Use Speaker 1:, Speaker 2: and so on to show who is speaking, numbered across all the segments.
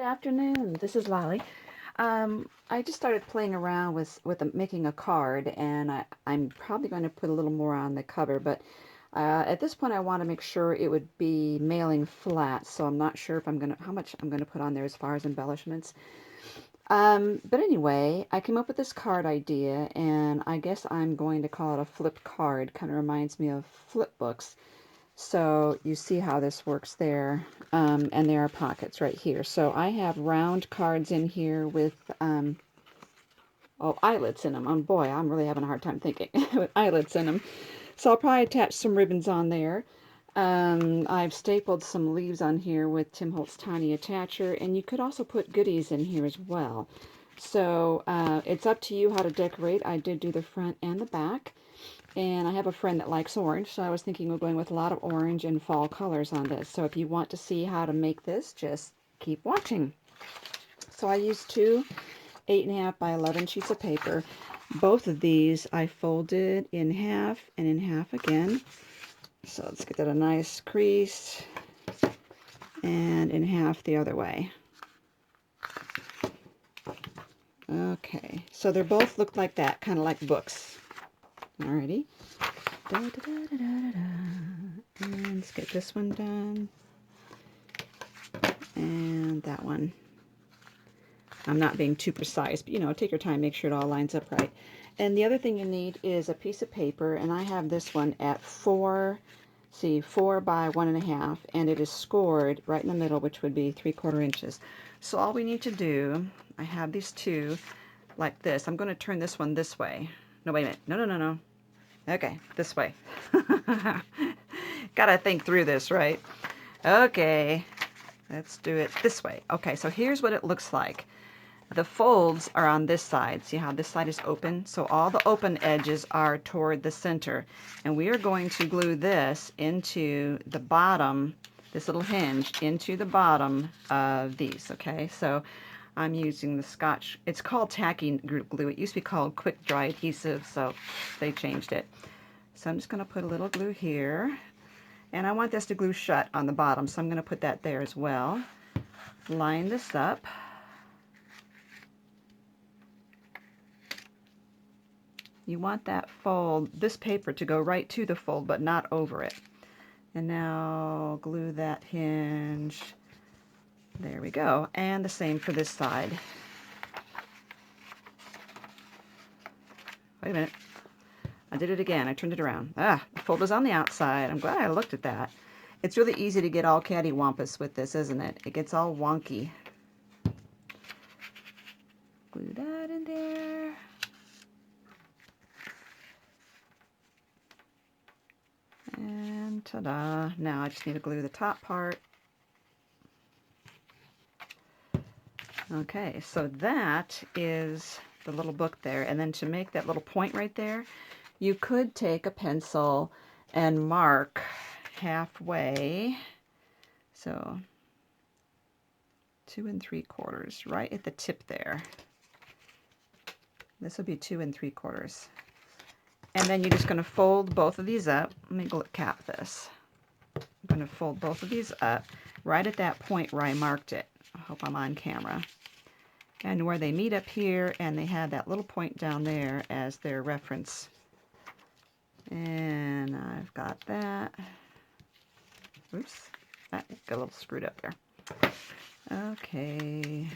Speaker 1: afternoon. This is Lolly. I just started playing around with making a card, and I'm probably going to put a little more on the cover, but at this point I want to make sure it would be mailing flat, so I'm not sure if how much I'm gonna put on there as far as embellishments. But anyway, I came up with this card idea, and I guess I'm going to call it a flip card. Kind of reminds me of flip books. So you see how this works there, and there are pockets right here. So I have round cards in here with, oh, eyelets in them. Oh boy, I'm really having a hard time thinking with eyelets in them. So I'll probably attach some ribbons on there. I've stapled some leaves on here with Tim Holtz Tiny Attacher, and you could also put goodies in here as well. So it's up to you how to decorate. I did do the front and the back. And I have a friend that likes orange, so I was thinking of going with a lot of orange and fall colors on this. So if you want to see how to make this, just keep watching. So I used two 8.5 by 11 sheets of paper. Both of these I folded in half and in half again. So let's get that a nice crease, and in half the other way. Okay, so they both look like that, kind of like books. Alrighty. Da, da, da, da, da, da. And let's get this one done. And that one. I'm not being too precise, but you know, take your time, make sure it all lines up right. And the other thing you need is a piece of paper, and I have this one at 4 by 1.5, and it is scored right in the middle, which would be 3/4 inches. So all we need to do, I have these two like this. I'm going to turn this one this way. No, wait a minute. No. Okay, this way. Gotta think through this, right? Okay, let's do it this way. Okay, so here's what it looks like. The folds are on this side. See how this side is open? So all the open edges are toward the center. And we are going to glue this into the bottom, this little hinge, into the bottom of these, okay? So I'm using the Scotch, it's called tacky glue. It used to be called quick dry adhesive, so they changed it. So I'm just going to put a little glue here, and I want this to glue shut on the bottom, so I'm going to put that there as well. Line this up. You want that fold, this paper, to go right to the fold, but not over it. And now glue that hinge. There we go. And the same for this side. Wait a minute. I did it again. I turned it around. Ah, the fold is on the outside. I'm glad I looked at that. It's really easy to get all cattywampus with this, isn't it? It gets all wonky. Glue that in there. And ta-da. Now I just need to glue the top part. Okay, so that is the little book there. And then to make that little point right there, you could take a pencil and mark halfway. So 2 3/4, right at the tip there. This will be 2 3/4. And then you're just going to fold both of these up. Let me cap this. I'm going to fold both of these up right at that point where I marked it. I hope I'm on camera. And where they meet up here, and they have that little point down there as their reference. And I've got that. Oops, that got a little screwed up there. Okay.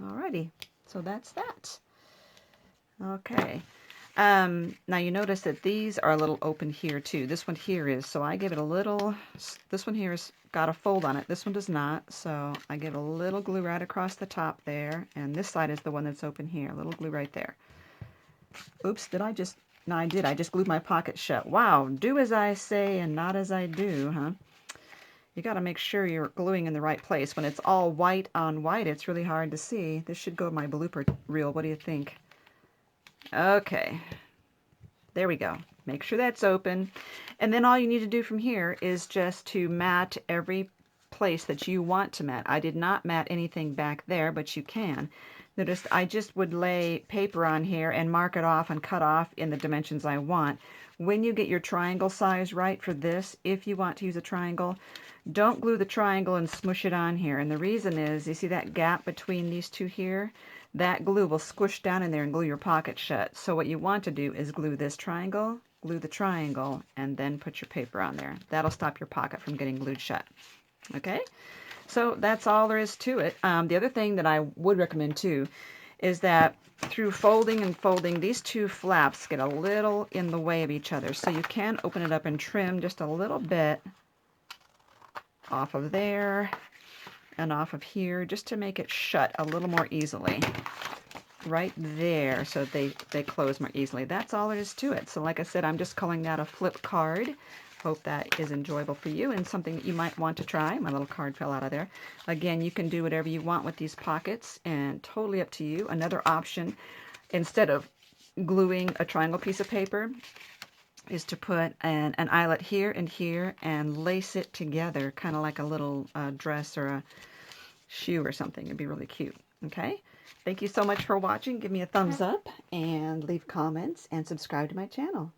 Speaker 1: Alrighty, so that's that. Okay. Now you notice that these are a little open here too. This one here is, so I give it a little, this one here has got a fold on it. This one does not, so I give a little glue right across the top there, and this side is the one that's open here. A little glue right there. Oops, did I just, no I did, I just glued my pocket shut. Wow, do as I say and not as I do, huh? You got to make sure you're gluing in the right place. When it's all white on white, it's really hard to see. This should go in my blooper reel. What do you think? Okay, there we go. Make sure that's open. And then all you need to do from here is just to mat every place that you want to mat. I did not mat anything back there, but you can. Notice I just would lay paper on here and mark it off and cut off in the dimensions I want. When you get your triangle size right for this, if you want to use a triangle, don't glue the triangle and smush it on here. And the reason is, you see that gap between these two here? That glue will squish down in there and glue your pocket shut. So what you want to do is glue this triangle, glue the triangle, and then put your paper on there. That'll stop your pocket from getting glued shut. Okay? So that's all there is to it. The other thing that I would recommend too is that through folding and folding, these two flaps get a little in the way of each other. So you can open it up and trim just a little bit off of there and off of here, just to make it shut a little more easily. Right there, so they close more easily. That's all there is to it. So like I said, I'm just calling that a flip card. Hope that is enjoyable for you and something that you might want to try. My little card fell out of there. Again, you can do whatever you want with these pockets, and totally up to you. Another option, instead of gluing a triangle piece of paper, is to put an eyelet here and here and lace it together, kind of like a little dress or a shoe or something. It'd be really cute. Okay? Thank you so much for watching. Give me a thumbs up and leave comments and subscribe to my channel.